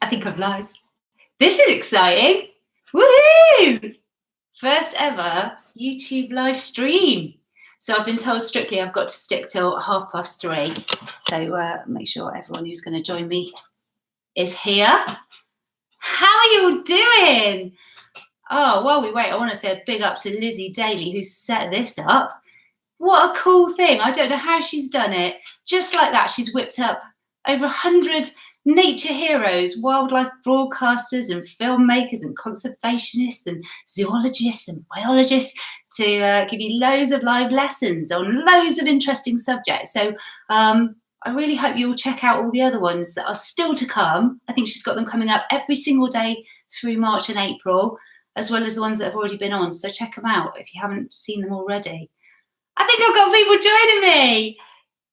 I think I'm live. This is exciting. Woohoo! First ever YouTube live stream. So I've been told strictly I've got to stick till 3:30. So make sure everyone who's going to join me is here. How are you all doing? Oh, while we wait, I want to say a big up to Lizzie Daly, who set this up. What a cool thing. I don't know how she's done it. Just like that, she's whipped up over 100 nature heroes, wildlife broadcasters and filmmakers and conservationists and zoologists and biologists to give you loads of live lessons on loads of interesting subjects. So I really hope you will check out all the other ones that are still to come. I think she's got them coming up every single day through March and April, as well as the ones that have already been on. So check them out if you haven't seen them already. I think I've got people joining me.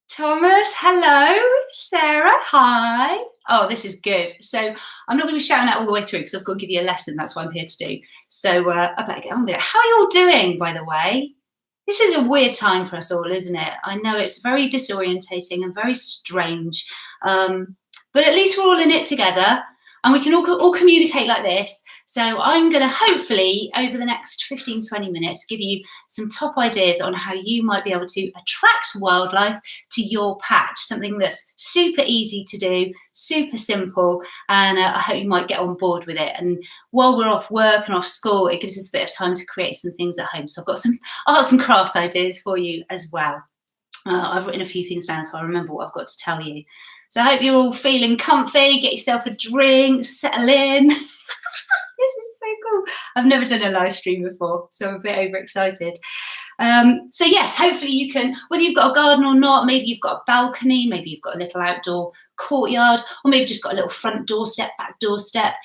Thomas, hello. Sarah, hi. Oh, this is good. So I'm not going to be shouting out all the way through because I've got to give you a lesson. That's what I'm here to do. So I better get on with it. How are you all doing, by the way? This is a weird time for us all, isn't it? I know it's very disorientating and very strange. But at least we're all in it together and we can all communicate like this. So I'm going to hopefully, over the next 15, 20 minutes, give you some top ideas on how you might be able to attract wildlife to your patch, something that's super easy to do, super simple, and I hope you might get on board with it. And while we're off work and off school, it gives us a bit of time to create some things at home. So I've got some arts and crafts ideas for you as well. I've written a few things down so I remember what I've got to tell you. So I hope you're all feeling comfy, get yourself a drink, settle in. This is so cool. I've never done a live stream before, so I'm a bit overexcited. So yes, hopefully you can, whether you've got a garden or not, maybe you've got a balcony, maybe you've got a little outdoor courtyard, or maybe just got a little front doorstep, back doorstep.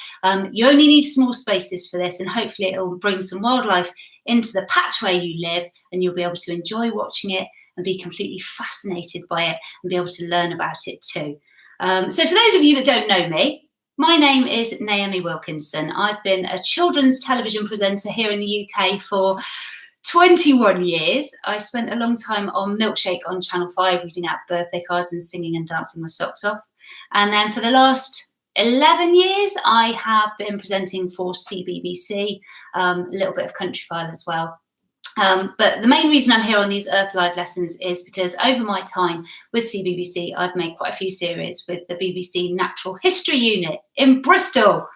You only need small spaces for this, and hopefully it'll bring some wildlife into the patch where you live, and you'll be able to enjoy watching it and be completely fascinated by it and be able to learn about it too. So for those of you that don't know me, my name is Naomi Wilkinson. I've been a children's television presenter here in the UK for 21 years. I spent a long time on Milkshake on Channel 5, reading out birthday cards and singing and dancing my socks off. And then for the last 11 years, I have been presenting for CBBC, a little bit of Countryfile as well. But the main reason I'm here on these Earth Live lessons is because over my time with CBBC, I've made quite a few series with the BBC Natural History Unit in Bristol,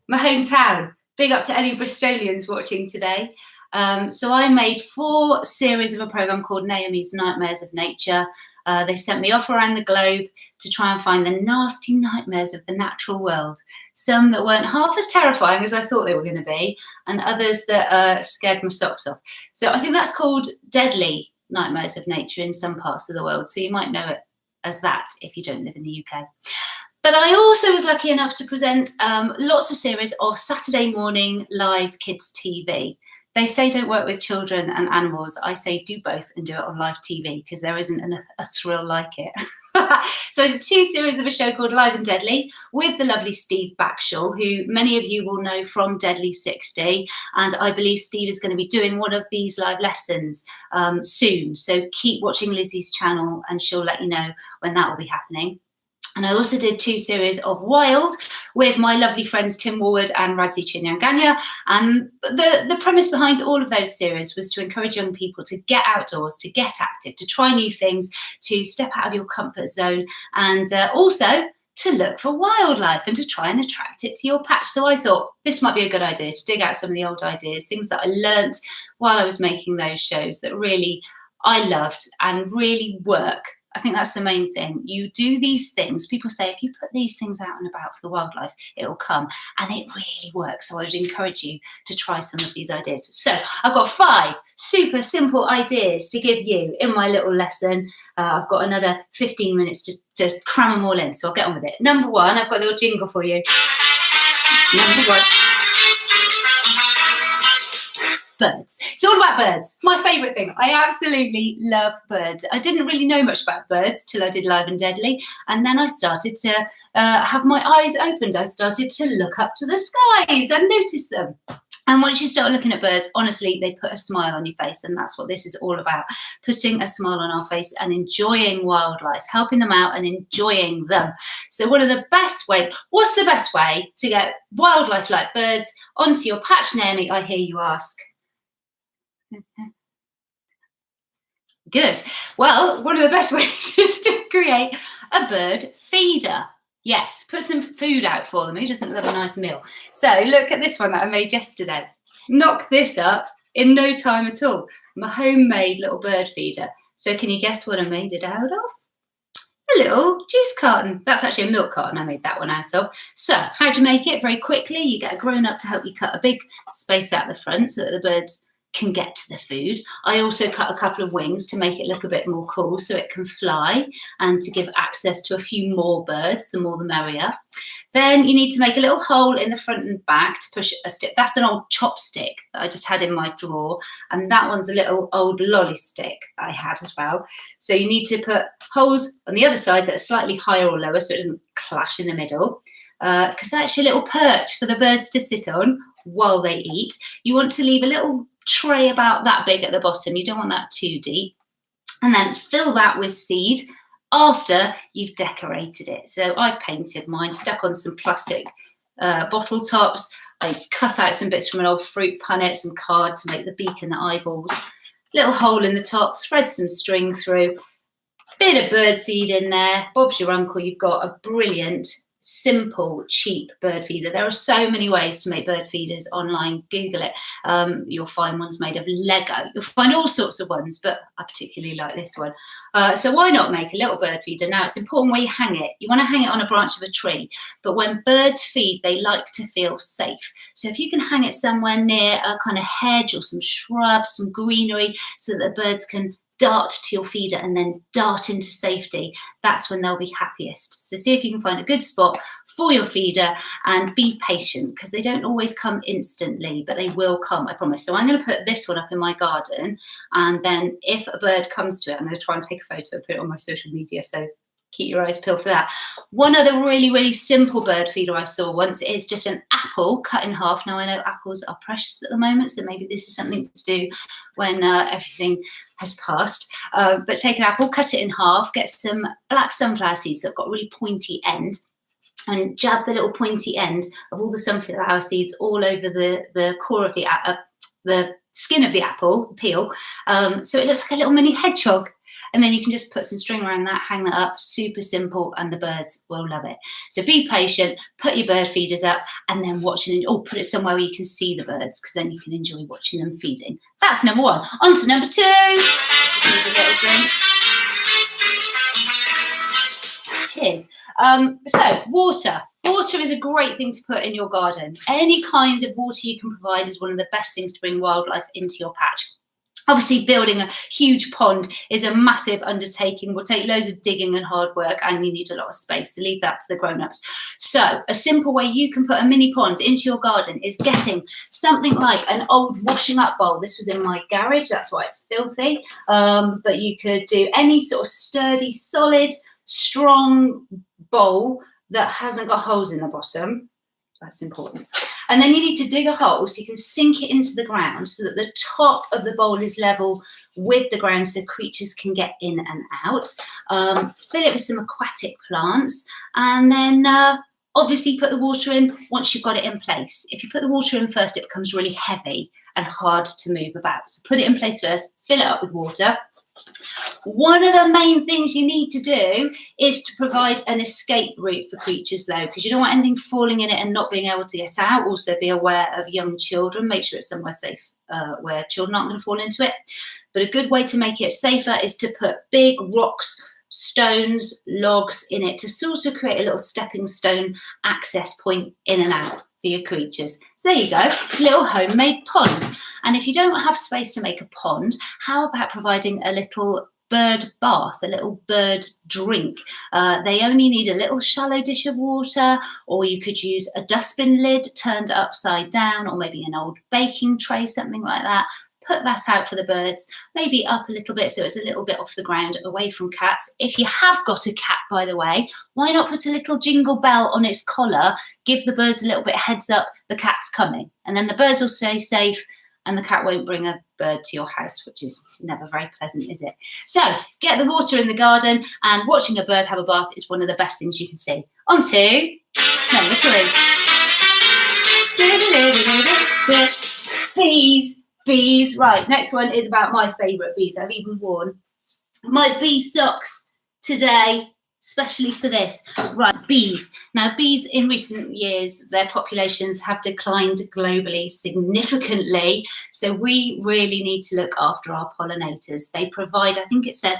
my hometown. Big up to any Bristolians watching today. So I made 4 series of a programme called Naomi's Nightmares of Nature. They sent me off around the globe to try and find the nasty nightmares of the natural world. Some that weren't half as terrifying as I thought they were going to be, and others that scared my socks off. So I think that's called Deadly Nightmares of Nature in some parts of the world. So you might know it as that if you don't live in the UK. But I also was lucky enough to present lots of series of Saturday morning live kids TV. They say don't work with children and animals. I say do both and do it on live TV because there isn't a thrill like it. So I did 2 series of a show called Live and Deadly with the lovely Steve Backshall, who many of you will know from Deadly 60. And I believe Steve is going to be doing one of these live lessons soon. So keep watching Lizzie's channel and she'll let you know when that will be happening. And I also did 2 series of Wild with my lovely friends Tim Warwood and Razi Chinyanganya. And the premise behind all of those series was to encourage young people to get outdoors, to get active, to try new things, to step out of your comfort zone, and also to look for wildlife and to try and attract it to your patch. So I thought this might be a good idea to dig out some of the old ideas, things that I learnt while I was making those shows that really I loved and really work. I think that's the main thing. You do these things. People say if you put these things out and about for the wildlife, it'll come. And it really works. So I would encourage you to try some of these ideas. So I've got 5 super simple ideas to give you in my little lesson. I've got another 15 minutes to cram them all in. So I'll get on with it. Number 1, I've got a little jingle for you. Number 1. Birds. It's all about birds. My favourite thing. I absolutely love birds. I didn't really know much about birds till I did Live and Deadly, and then I started to have my eyes opened. I started to look up to the skies and notice them. And once you start looking at birds, honestly, they put a smile on your face. And that's what this is all about, putting a smile on our face and enjoying wildlife, helping them out and enjoying them. So what's the best way to get wildlife like birds onto your patch, Naomi, I hear you ask? Good. Well, one of the best ways is to create a bird feeder. Yes, put some food out for them. Who doesn't love a nice meal? So look at this one that I made yesterday. Knock this up in no time at all. My homemade little bird feeder. So can you guess what I made it out of? A little juice carton. That's actually a milk carton I made that one out of. So how do you make it? Very quickly, you get a grown-up to help you cut a big space out the front so that the birds can get to the food. I also cut a couple of wings to make it look a bit more cool so it can fly and to give access to a few more birds, the more the merrier. Then you need to make a little hole in the front and back to push a stick. That's an old chopstick that I just had in my drawer, and that one's a little old lolly stick I had as well. So you need to put holes on the other side that are slightly higher or lower so it doesn't clash in the middle, because that's your little perch for the birds to sit on while they eat. You want to leave a little tray about that big at the bottom. You don't want that too deep. And then fill that with seed after you've decorated it. So I've painted mine, stuck on some plastic bottle tops. I cut out some bits from an old fruit punnet, some card to make the beak and the eyeballs. Little hole in the top, thread some string through, bit of bird seed in there. Bob's your uncle, you've got a brilliant, simple, cheap bird feeder. There are so many ways to make bird feeders online. Google it. You'll find ones made of Lego. You'll find all sorts of ones, but I particularly like this one. So why not make a little bird feeder? Now, it's important where you hang it. You want to hang it on a branch of a tree, but when birds feed, they like to feel safe. So if you can hang it somewhere near a kind of hedge or some shrubs, some greenery, so that the birds can dart to your feeder and then dart into safety, that's when they'll be happiest. So see if you can find a good spot for your feeder and be patient, because they don't always come instantly, but they will come, I promise. So I'm going to put this one up in my garden, and then if a bird comes to it, I'm going to try and take a photo and put it on my social media, so keep your eyes peeled for that. One other really, really simple bird feeder I saw once is just an apple cut in half. Now, I know apples are precious at the moment, so maybe this is something to do when everything has passed. But take an apple, cut it in half, get some black sunflower seeds that have got a really pointy end, and jab the little pointy end of all the sunflower seeds all over the core of the skin of the apple, peel, so it looks like a little mini hedgehog. And then you can just put some string around that, hang that up, super simple, and the birds will love it. So be patient, put your bird feeders up, and then watching it, or put it somewhere where you can see the birds, because then you can enjoy watching them feeding. That's number one. On to number two. Just need a little drink. Cheers. So water. Water is a great thing to put in your garden. Any kind of water you can provide is one of the best things to bring wildlife into your patch. Obviously, building a huge pond is a massive undertaking, will take loads of digging and hard work, and you need a lot of space, so leave that to the grown-ups. So a simple way you can put a mini pond into your garden is getting something like an old washing up bowl. This was in my garage, that's why it's filthy, but you could do any sort of sturdy, solid, strong bowl that hasn't got holes in the bottom. That's important. And then you need to dig a hole so you can sink it into the ground so that the top of the bowl is level with the ground so creatures can get in and out. Fill it with some aquatic plants, and then obviously put the water in once you've got it in place. If you put the water in first, it becomes really heavy and hard to move about. So put it in place first, fill it up with water. One of the main things you need to do is to provide an escape route for creatures, though, because you don't want anything falling in it and not being able to get out. Also, be aware of young children. Make sure it's somewhere safe where children aren't going to fall into it. But a good way to make it safer is to put big rocks, stones, logs in it to sort of create a little stepping stone access point in and out for your creatures. So there you go, a little homemade pond. And if you don't have space to make a pond, how about providing a little bird bath, a little bird drink? They only need a little shallow dish of water, or you could use a dustbin lid turned upside down, or maybe an old baking tray, something like that. put that out for the birds, maybe up a little bit so it's a little bit off the ground, away from cats. If you have got a cat, by the way, why not put a little jingle bell on its collar, give the birds a little bit heads up the cat's coming, and then the birds will stay safe and the cat won't bring a bird to your house, which is never very pleasant, is it? So get the water in the garden, and watching a bird have a bath is one of the best things you can see. On to number 3. Bees. Right, next one is about my favourite bees. I've even worn my bee socks today, especially for this. Right, bees. Now, bees in recent years, their populations have declined globally significantly. So we really need to look after our pollinators. They provide, I think it says,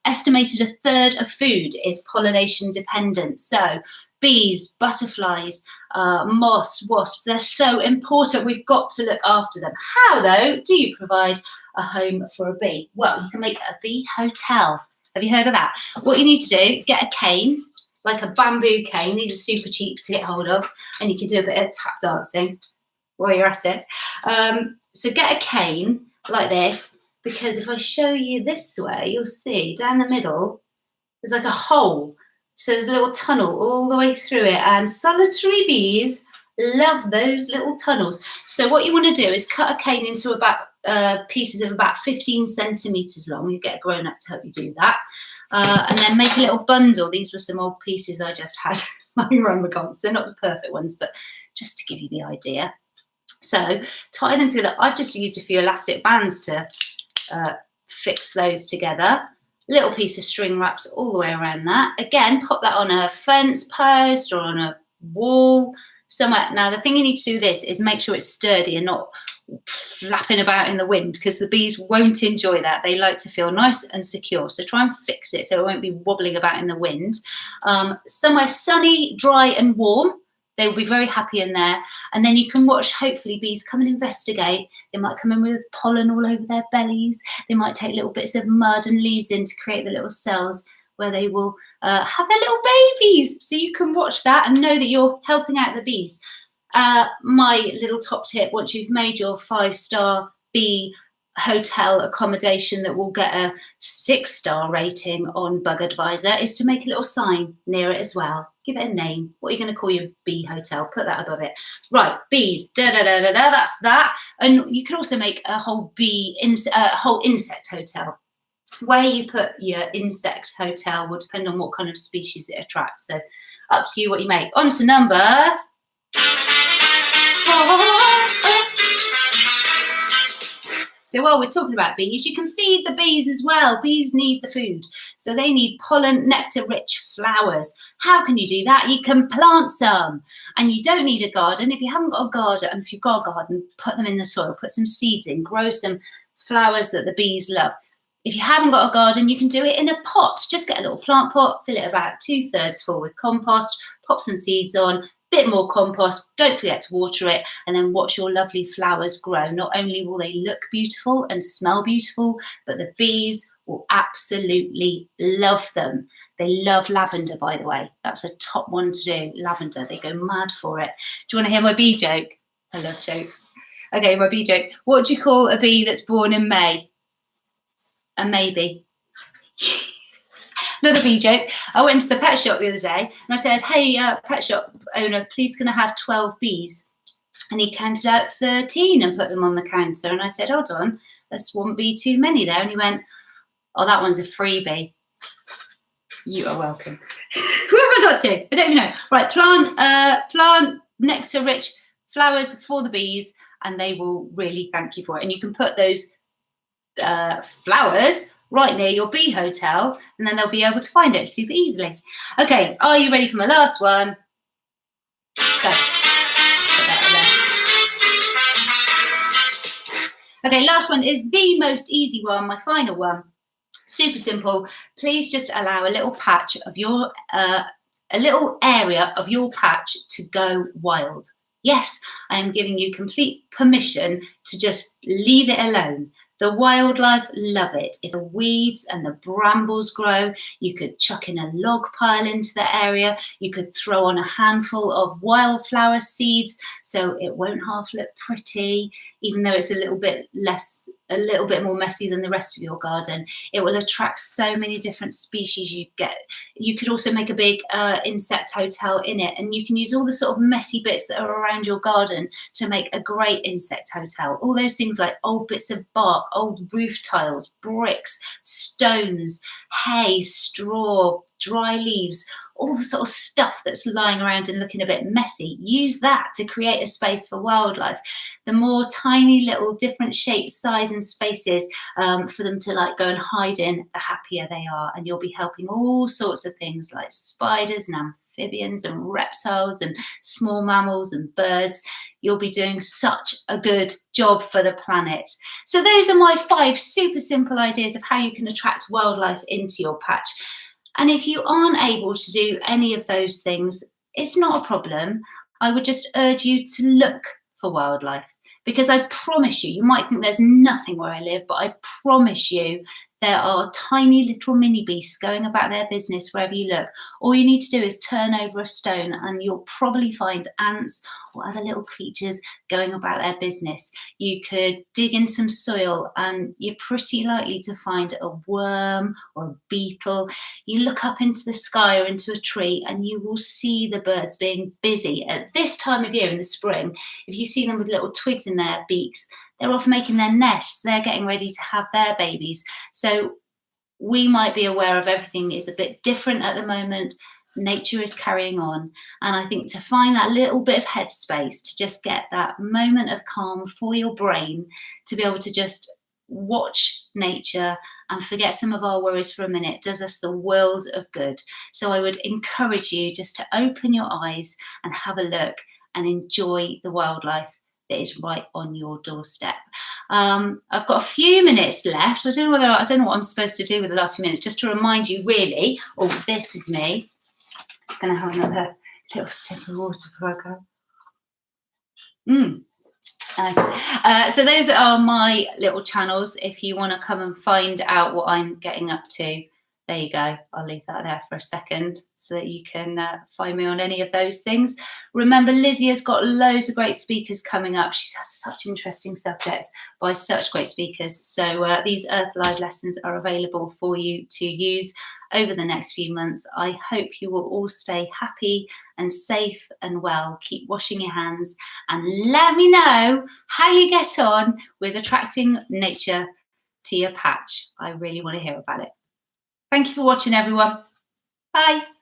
estimated a third of food is pollination dependent. So bees, butterflies, moths, wasps, they're so important. We've got to look after them. How, though, do you provide a home for a bee? Well, you can make a bee hotel. Have you heard of that? What you need to do, get a cane, like a bamboo cane. These are super cheap to get hold of, and you can do a bit of tap dancing while you're at it. So get a cane like this, because if I show you this way, you'll see down the middle, there's like a hole. So there's a little tunnel all the way through it, and solitary bees love those little tunnels. So what you want to do is cut a cane into about pieces of about 15 centimetres long. You get a grown-up to help you do that. And then make a little bundle. These were some old pieces I just had lying around the gants. They're not the perfect ones, but just to give you the idea. So tie them together. I've just used a few elastic bands to fix those together. Little piece of string wrapped all the way around that. Again, pop that on a fence post or on a wall somewhere. Now, the thing you need to do this is make sure it's sturdy and not flapping about in the wind, because the bees won't enjoy that. They like to feel nice and secure. So try and fix it so it won't be wobbling about in the wind. Somewhere sunny, dry and warm. They will be very happy in there. And then you can watch, hopefully, bees come and investigate. They might come in with pollen all over their bellies. They might take little bits of mud and leaves in to create the little cells where they will have their little babies. So you can watch that and know that you're helping out the bees. My little top tip, once you've made your 5-star bee hotel accommodation that will get a 6-star rating on Bug Advisor, is to make a little sign near it as well. Give it a name. What are you going to call your bee hotel? Put that above it. Right, bees. That's that. And you can also make a whole whole insect hotel. Where you put your insect hotel will depend on what kind of species it attracts. So up to you what you make. On to number 4. So while we're talking about bees, you can feed the bees as well. Bees need the food. So they need pollen, nectar-rich flowers. How can you do that? You can plant some. And you don't need a garden. If you haven't got a garden, and if you've got a garden, put them in the soil. Put some seeds in. Grow some flowers that the bees love. If you haven't got a garden, you can do it in a pot. Just get a little plant pot, fill it about 2/3 full with compost, pop some seeds on, bit more compost, don't forget to water it, and then watch your lovely flowers grow. Not only will they look beautiful and smell beautiful, but the bees will absolutely love them. They love lavender, by the way. That's a top one to do, lavender. They go mad for it. Do you want to hear my bee joke? I love jokes. Okay, my bee joke. What do you call a bee that's born in May? A maybe. Another bee joke. I went to the pet shop the other day and I said, hey, pet shop owner, please can I have 12 bees? And he counted out 13 and put them on the counter. And I said, hold on, this wouldn't be too many there. And he went, oh, that one's a freebie. You are welcome. Who have I got to? I don't even know. Right, plant nectar-rich flowers for the bees, and they will really thank you for it. And you can put those flowers right near your bee hotel, and then they'll be able to find it super easily. Okay, are you ready for my last one? Go. Okay, last one is the most easy one, my final one. Super simple. Please just allow a little patch of your, a little area of your patch to go wild. Yes, I am giving you complete permission to just leave it alone. The wildlife love it. If the weeds and the brambles grow, you could chuck in a log pile into the area. You could throw on a handful of wildflower seeds so it won't half look pretty, even though it's a little bit more messy than the rest of your garden. It will attract so many different species you get. You could also make a big insect hotel in it, and you can use all the sort of messy bits that are around your garden to make a great insect hotel. All those things like old bits of bark, old roof tiles, bricks, stones, hay, straw, dry leaves, all the sort of stuff that's lying around and looking a bit messy. Use that to create a space for wildlife. The more tiny little different shapes, size and spaces for them to like go and hide in, the happier they are. And you'll be helping all sorts of things like spiders and amphibians and reptiles and small mammals and birds. You'll be doing such a good job for the planet. So those are my 5 super simple ideas of how you can attract wildlife into your patch. And if you aren't able to do any of those things, it's not a problem. I would just urge you to look for wildlife, because I promise you, you might think there's nothing where I live, but I promise you there are tiny little mini beasts going about their business wherever you look. All you need to do is turn over a stone and you'll probably find ants or other little creatures going about their business. You could dig in some soil and you're pretty likely to find a worm or a beetle. You look up into the sky or into a tree and you will see the birds being busy. At this time of year in the spring, if you see them with little twigs in their beaks, they're off making their nests. They're getting ready to have their babies. So we might be aware of everything is a bit different at the moment. Nature is carrying on. And I think to find that little bit of headspace, to just get that moment of calm for your brain, to be able to just watch nature and forget some of our worries for a minute, does us the world of good. So I would encourage you just to open your eyes and have a look and enjoy the wildlife that is right on your doorstep. I've got a few minutes left. I don't know what I'm supposed to do with the last few minutes, just to remind you really, this is me. Just going to have another little sip of water before I go. Nice. So those are my little channels. If you want to come and find out what I'm getting up to, there you go. I'll leave that there for a second so that you can find me on any of those things. Remember, Lizzie has got loads of great speakers coming up. She's had such interesting subjects by such great speakers. So these Earth Live lessons are available for you to use over the next few months. I hope you will all stay happy and safe and well. Keep washing your hands and let me know how you get on with attracting nature to your patch. I really want to hear about it. Thank you for watching, everyone. Bye.